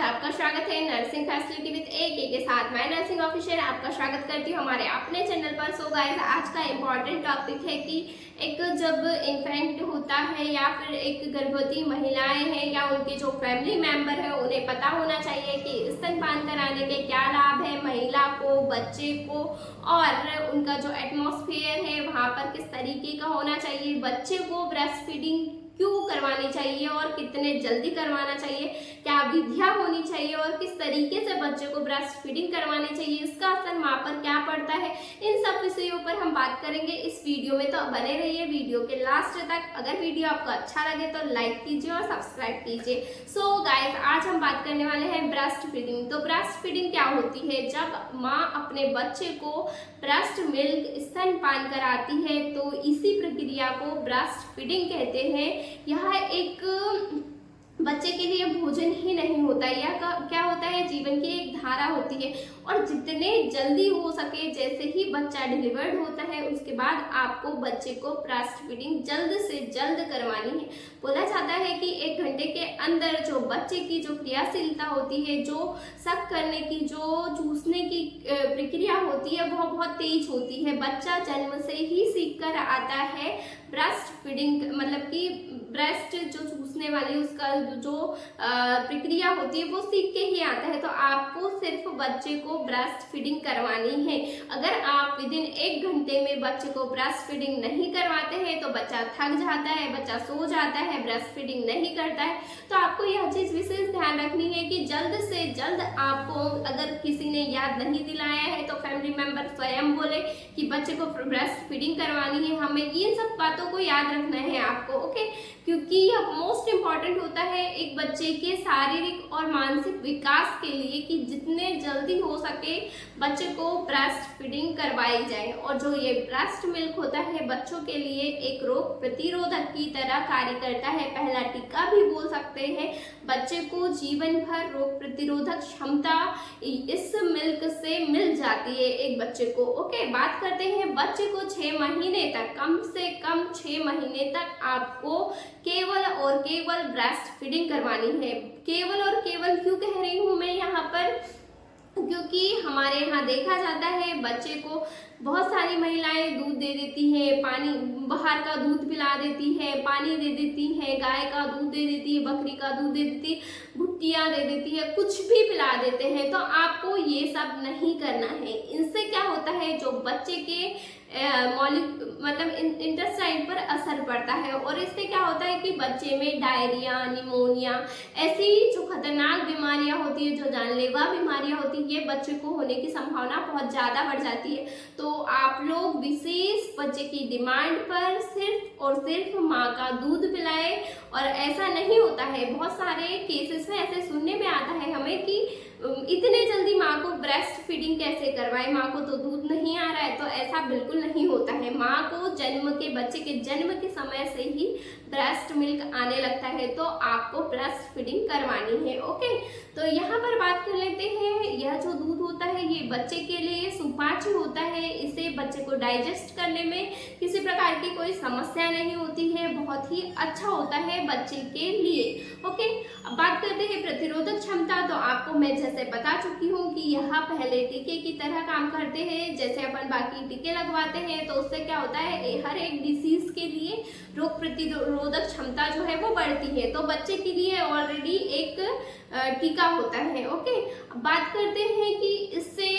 आपका स्वागत है नर्सिंग फैसिलिटी विद ए के साथ। मैं नर्सिंग ऑफिसर आपका स्वागत करती हूँ हमारे अपने चैनल पर। सो गाइस, आज का इम्पॉर्टेंट टॉपिक है कि एक जब इन्फेंट होता है या फिर एक गर्भवती महिलाएं हैं या उनके जो फैमिली मेंबर है, उन्हें पता होना चाहिए कि स्तनपान कराने के क्या लाभ है महिला को, बच्चे को, और उनका जो एटमॉस्फेयर है वहाँ पर किस तरीके का होना चाहिए, बच्चे को ब्रेस्ट फीडिंग क्यों करवानी चाहिए और कितने जल्दी करवाना चाहिए, क्या विधियां होनी चाहिए और किस तरीके से बच्चे को ब्रेस्ट फीडिंग करवानी चाहिए, इसका असर माँ पर क्या पड़ता है, इन सब विषयों पर हम बात करेंगे इस वीडियो में। तो बने रहिए वीडियो के लास्ट तक। अगर वीडियो आपको अच्छा लगे तो लाइक कीजिए और सब्सक्राइब कीजिए। सो गाइस, आज हम बात करने वाले हैं ब्रेस्ट फीडिंग। तो ब्रेस्ट फीडिंग क्या होती है? जब माँ अपने बच्चे को ब्रेस्ट मिल्क स्तनपान कराती है तो इसी प्रक्रिया को ब्रेस्ट फीडिंग कहते हैं। यह एक बच्चे के लिए भोजन ही नहीं होता है, यह क्या होता है, जीवन की एक धारा होती है। और जितने जल्दी हो सके, जैसे ही बच्चा डिलीवर्ड होता है उसके बाद आपको बच्चे को ब्रेस्ट फीडिंग जल्द से जल्द करवानी है। बोला जाता है कि 1 घंटे के अंदर जो बच्चे की जो क्रियाशीलता होती है, जो सक करने की, जो चूसने की प्रक्रिया होती है, वह बहुत तेज होती है। बच्चा जन्म से ही सीख कर आता है ब्रेस्ट फीडिंग, मतलब कि ब्रेस्ट जो चूसने वाली उसका जो प्रक्रिया होती है वो सीख के ही आता है। तो आपको सिर्फ बच्चे को ब्रेस्ट फीडिंग करवानी है। अगर आप विदिन 1 घंटे में बच्चे को ब्रेस्ट फीडिंग नहीं करवाते हैं तो बच्चा थक जाता है, बच्चा सो जाता है, ब्रेस्ट फीडिंग नहीं करता है। तो आपको यह चीज विशेष ध्यान रखनी है कि जल्द से जल्द आपको, अगर किसी ने याद नहीं दिलाया है तो फैमिली मेंबर स्वयं बोले कि बच्चे को ब्रेस्ट फीडिंग करवानी है। हमें इन सब बातों को याद रखना है आपको, ओके, क्योंकि यह मोस्ट इम्पॉर्टेंट होता है एक बच्चे के शारीरिक और मानसिक विकास के लिए कि जितने जल्दी हो सके बच्चे को ब्रेस्ट फीडिंग करवाई जाए। और जो ये ब्रेस्ट मिल्क होता है बच्चों के लिए एक रोग प्रतिरोधक की तरह कार्य करता है, पहला टीका भी बोल सकते हैं। बच्चे को जीवन भर रोग प्रतिरोधक क्षमता इस मिल्क से मिल जाती है एक बच्चे को, ओके। बात करते हैं बच्चे को 6 महीने तक, कम से कम 6 महीने तक आपको केवल और केवल ब्रेस्ट फीडिंग करवानी है। केवल और केवल क्यों कह रही हूँ मैं यहाँ पर, क्योंकि हमारे यहाँ देखा जाता है बच्चे को बहुत सारी महिलाएं दूध दे देती हैं, पानी बाहर का दूध पिला देती है, पानी दे देती है, गाय का दूध दे देती है, बकरी का दूध दे देती है, भुट्टियाँ दे देती है, कुछ भी पिला देते हैं। तो आपको ये सब नहीं करना है। इनसे क्या होता है, जो बच्चे के मतलब इंटेस्टाइन पर असर पड़ता है और इससे क्या होता है कि बच्चे में डायरिया, निमोनिया, ऐसी जो खतरनाक बीमारियां होती है, जो जानलेवा बीमारियां होती है, ये बच्चे को होने की संभावना बहुत ज़्यादा बढ़ जाती है। तो आप लोग विशेष बच्चे की डिमांड पर सिर्फ और सिर्फ माँ का दूध पिलाएं। और ऐसा नहीं होता है, बहुत सारे केसेस में ऐसे सुनने में आता है हमें कि इतने जल्दी माँ को ब्रेस्ट फीडिंग कैसे करवाए, माँ को तो दूध नहीं आ रहा है। तो ऐसा बिल्कुल नहीं होता है। माँ को बच्चे के जन्म के समय से ही ब्रेस्ट मिल्क आने लगता है, तो आपको ब्रेस्ट फीडिंग करवानी है, ओके। तो यहाँ पर बात कर लेते हैं, यह जो दूध होता है ये बच्चे के लिए सुपाच्य होता है। इसे बच्चे को डाइजेस्ट करने में किसी प्रकार की कोई समस्या नहीं होती है, बहुत ही अच्छा होता है बच्चे के लिए, ओके। अब बात करते हैं प्रतिरोधक क्षमता। तो आपको मैं जैसे बता चुकी हूँ कि यह पहले टीके की तरह काम करते हैं। जैसे अपन बाकी टीके लगवाते हैं तो उससे क्या होता है, हर एक डिसीज के लिए रोग प्रतिरोधक क्षमता जो है वो बढ़ती है। तो बच्चे के लिए ऑलरेडी एक टीका होता है, ओके। अब बात करते हैं कि इससे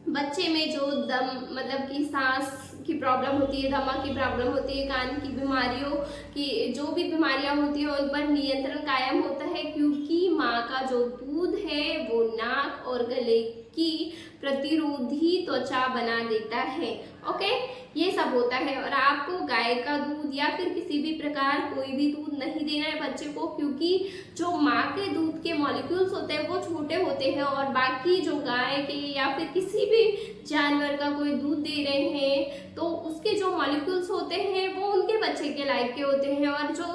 बच्चे में जो दम, मतलब कि सांस की प्रॉब्लम होती है, दमा की प्रॉब्लम होती है, कान की बीमारियों की जो भी बीमारियां होती है उन पर नियंत्रण कायम होता है, क्योंकि माँ का जो दूध है वो नाक और गले की प्रतिरोधी त्वचा बना देता है, ओके। ये सब होता है। और आपको गाय का दूध या फिर किसी भी प्रकार कोई भी दूध नहीं देना है बच्चे को, क्योंकि जो माँ के दूध के मॉलिक्यूल्स होते हैं वो छोटे होते हैं और बाकी जो गाय के या फिर किसी भी जानवर का कोई दूध दे रहे हैं तो उसके जो मॉलिक्यूल्स होते हैं वो उनके बच्चे के लायक के होते हैं। और जो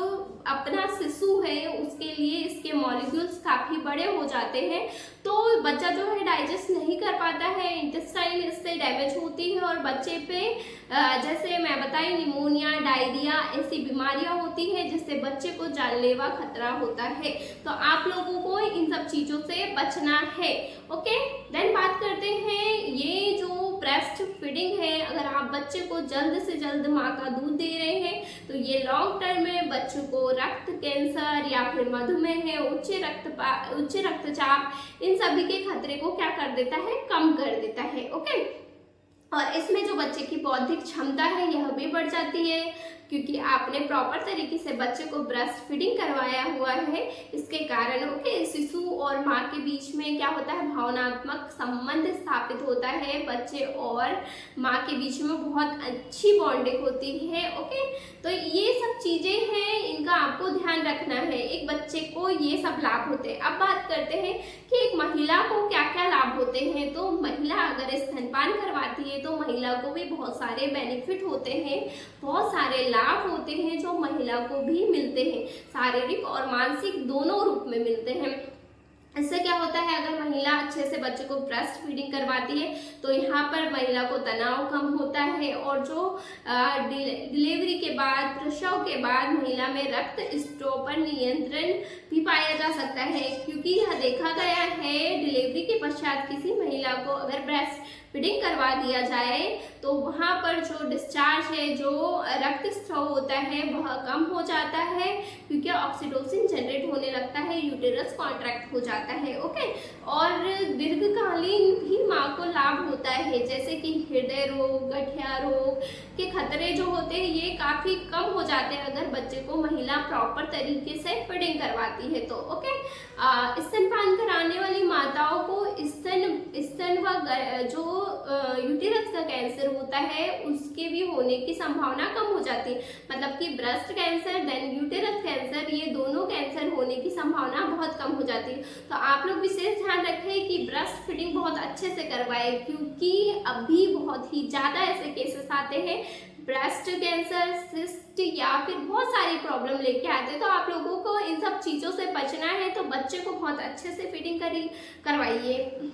अपना शिशु है उसके लिए इसके मॉलिक्यूल्स काफ़ी बड़े हो जाते हैं, तो बच्चा जो है डाइजेस्ट नहीं कर पाता है, इंटेस्टाइन इससे डैमेज होती है और बच्चे पे जैसे मैं बताई निमोनिया, डायरिया, ऐसी बीमारियां होती हैं जिससे बच्चे को जानलेवा खतरा होता है। तो आप लोगों को इन सब चीज़ों बचना है। ओके, देन बात करते हैं ये जो ब्रेस्ट फीडिंग है, अगर आप बच्चे को जल्द से जल्द माँ का दूध दे रहे हैं तो ये लॉन्ग टर्म में बच्चों को रक्त कैंसर या फिर मधुमेह, उच्च रक्तचाप, इन सभी के खतरे को क्या कर देता है, कम कर देता है। ओके, और इसमें जो बच्चे की बौद्धिक क्षमता है यह भी बढ़ जाती है, क्योंकि आपने प्रॉपर तरीके से बच्चे को ब्रेस्ट फीडिंग करवाया हुआ है। इसके कारण ओके, शिशु और माँ के बीच में क्या होता है, भावनात्मक संबंध स्थापित होता है। बच्चे और माँ के बीच में बहुत अच्छी बॉन्डिंग होती है। ओके, तो ये सब चीजें हैं, इनका आपको ध्यान रखना है। एक बच्चे को ये सब लाभ होते हैं। अब बात करते हैं कि एक महिला को क्या क्या लाभ होते हैं। तो महिला अगर स्तनपान करवाती है तो महिला को भी बहुत सारे बेनिफिट होते हैं, बहुत सारे लाभ होते हैं जो महिला को भी मिलते हैं, शारीरिक और मानसिक दोनों रूप में मिलते हैं। इससे क्या होता है, अगर महिला अच्छे से बच्चे को ब्रेस्ट फीडिंग करवाती है तो यहाँ पर महिला को तनाव कम होता है, और जो डिलीवरी के बाद, प्रसव के बाद महिला में रक्त स्राव पर नियंत्रण भी पाया जा सकता है, क्योंकि यह देखा गया है डिलीवरी के पश्चात किसी महिला को अगर ब्रेस्ट फीडिंग करवा दिया जाए तो वहाँ पर जो डिस्चार्ज है, जो रक्त स्राव होता है वह कम हो जाता है, क्योंकि ऑक्सीटोसिन जनरेट होने लगता है, यूटेरस कॉन्ट्रैक्ट हो जाता है। ओके, और दीर्घकालीन भी माँ को लाभ होता है, जैसे कि हृदय रोग, गठिया रोग के खतरे जो होते हैं ये काफ़ी कम हो जाते हैं अगर बच्चे को महिला प्रॉपर तरीके से फीडिंग करवाती है तो। ओके, स्तनपान कराने वाली माताओं को स्तन व जो यूटेरस का कैंसर होता है उसके भी होने की संभावना कम हो जाती है। मतलब कि breast cancer then uterus cancer, ये दोनों कैंसर होने की संभावना बहुत कम हो जाती है। तो आप लोग विशेष ध्यान रखें कि ब्रेस्ट फीडिंग बहुत अच्छे से करवाएं, क्योंकि अभी बहुत ही ज़्यादा ऐसे केसेस आते हैं, ब्रेस्ट कैंसर, सिस्ट या फिर बहुत सारी प्रॉब्लम लेके आते हैं। तो आप लोगों को इन सब चीज़ों से बचना है, तो बच्चे को बहुत अच्छे से फीडिंग करवाइए।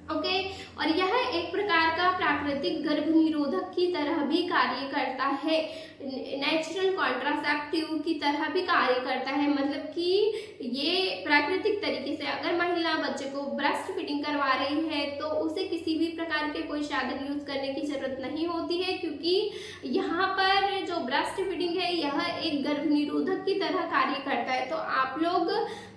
ओके, और यह एक प्रकार का प्राकृतिक गर्भ निरोधक की तरह भी कार्य करता है, नेचुरल कॉन्ट्रासेप्टिव की तरह भी कार्य करता है। मतलब कि ये प्राकृतिक तरीके से अगर महिला बच्चे को ब्रेस्ट फीडिंग करवा रही है तो उसे किसी भी प्रकार के कोई साधन यूज करने की जरूरत नहीं होती है, क्योंकि यहाँ पर जो ब्रेस्ट फीडिंग है यह एक गर्भ निरोधक की तरह कार्य करता है। तो आप लोग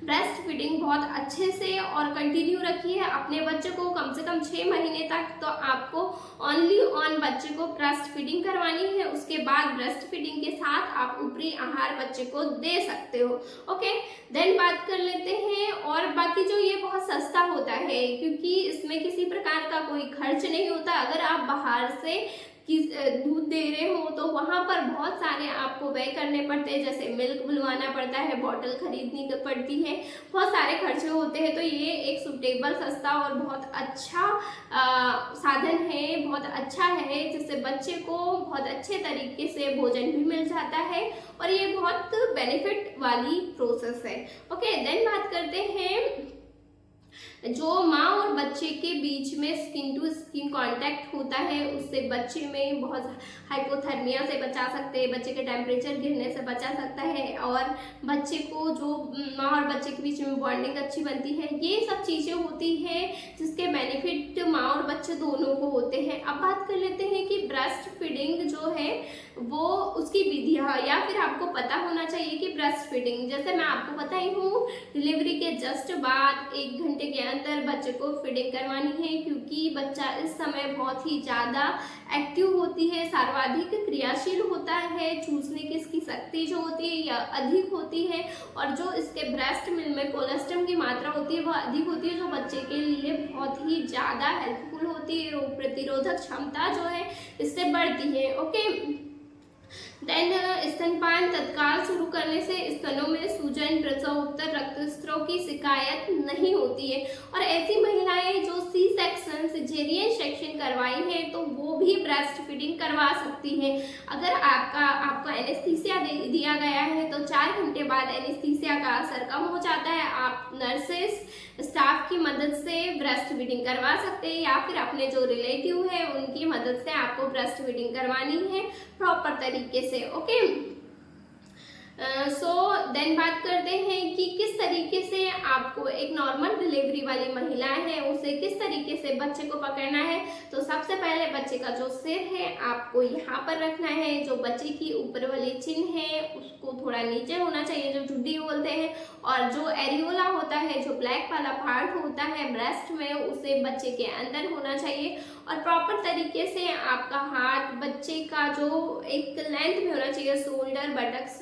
ब्रेस्ट फीडिंग बहुत अच्छे से और कंटिन्यू रखिए अपने बच्चे को कम से कम 6 महीने तक। तो आपको ओनली ऑन बच्चे को ब्रेस्ट फीडिंग करवानी है, उसके बाद ब्रेस्ट फीडिंग के साथ आप ऊपरी आहार बच्चे को दे सकते हो। ओके, देन बात कर लेते हैं, और बाकी जो ये बहुत सस्ता होता है, क्योंकि इसमें किसी प्रकार का कोई खर्च नहीं होता। अगर आप बाहर से दूध दे रहे हो तो वहाँ पर बहुत सारे आपको व्यय करने पड़ते हैं, जैसे मिल्क बुलवाना पड़ता है, बॉटल खरीदनी पड़ती है, बहुत सारे खर्चे होते हैं। तो ये एक सुटेबल, सस्ता और बहुत अच्छा साधन है, बहुत अच्छा है, जिससे बच्चे को बहुत अच्छे तरीके से भोजन भी मिल जाता है, और ये बहुत बेनिफिट वाली प्रोसेस है। ओके, देन बात करते हैं जो माँ और बच्चे के बीच में स्किन टू स्किन कांटेक्ट होता है, उससे बच्चे में बहुत हाइपोथर्मिया से बचा सकते हैं, बच्चे के टेम्परेचर गिरने से बचा सकता है, और बच्चे को जो माँ और बच्चे के बीच में बॉन्डिंग अच्छी बनती है। ये सब चीज़ें होती हैं जिसके बेनिफिट माँ और बच्चे दोनों को होते हैं। अब बात कर लेते हैं कि ब्रेस्ट फीडिंग जो है वो उसकी विधियाँ, या फिर आपको पता होना चाहिए कि ब्रेस्ट फीडिंग, जैसे मैं आपको बताई हूँ, डिलीवरी के जस्ट बाद 1 घंटे के अंदर बच्चे को फीडिंग करवानी है, क्योंकि बच्चा इस समय बहुत ही ज़्यादा एक्टिव होती है, सर्वाधिक क्रियाशील होता है, चूसने की इसकी शक्ति जो होती है यह अधिक होती है, और जो इसके ब्रेस्ट मिल्क में कोलेस्ट्रॉल की मात्रा होती है वह अधिक होती है, जो बच्चे के लिए बहुत ही ज़्यादा हेल्पफुल होती है। रोग प्रतिरोधक क्षमता जो है इससे बढ़ती है। ओके, देन स्तनपान तत्काल शुरू करने से स्तनों में सूजन, प्रसव उत्तर रक्तस्राव की शिकायत नहीं होती है, और ऐसी महिलाएं जो सी सेक्शन, सिजेरियन सेक्शन करवाई है तो वो भी ब्रेस्ट फीडिंग करवा सकती हैं। अगर आपको एनेस्थीसिया दिया गया है तो 4 घंटे बाद एनेस्थीसिया का असर कम हो जाता है। आप नर्सेस स्टाफ की मदद से ब्रेस्ट फीडिंग करवा सकते हैं, या फिर अपने जो रिलेटिव है उनकी मदद से आपको ब्रेस्ट फीडिंग करवानी है प्रॉपर तरीके से। ओके, सो देन बात करते हैं कि किस तरीके से आपको एक नॉर्मल डिलीवरी वाली महिला है उसे किस तरीके से बच्चे को पकड़ना है। तो सबसे पहले बच्चे का जो सिर है आपको यहाँ पर रखना है, जो बच्चे की ऊपर वाली चिन है उसको थोड़ा नीचे होना चाहिए, जो ठुड्डी बोलते हैं, और जो एरियोला होता है, जो ब्लैक वाला पार्ट होता है ब्रेस्ट में, उसे बच्चे के अंदर होना चाहिए। और प्रॉपर तरीके से आपका हाथ बच्चे का जो एक लेंथ में होना चाहिए, शोल्डर बटक्स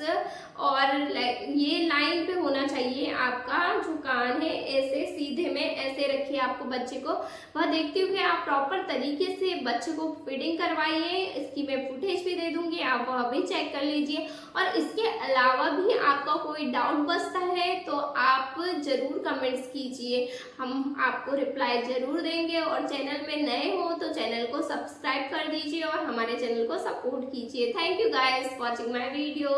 और ये लाइन पे होना चाहिए। आपका जो कान है ऐसे सीधे में ऐसे रखिए आपको बच्चे को, वह देखती हुए आप प्रॉपर तरीके से बच्चे को फीडिंग करवाइए। इसकी मैं फुटेज भी दे दूंगी, आप वह भी चेक कर लीजिए। और इसके अलावा भी आपका कोई डाउट बचता है तो आप जरूर कमेंट्स कीजिए, हम आपको रिप्लाई जरूर देंगे। और चैनल में नए हो तो चैनल को सब्सक्राइब कर दीजिए और हमारे चैनल को सपोर्ट कीजिए। Thank you guys watching my video.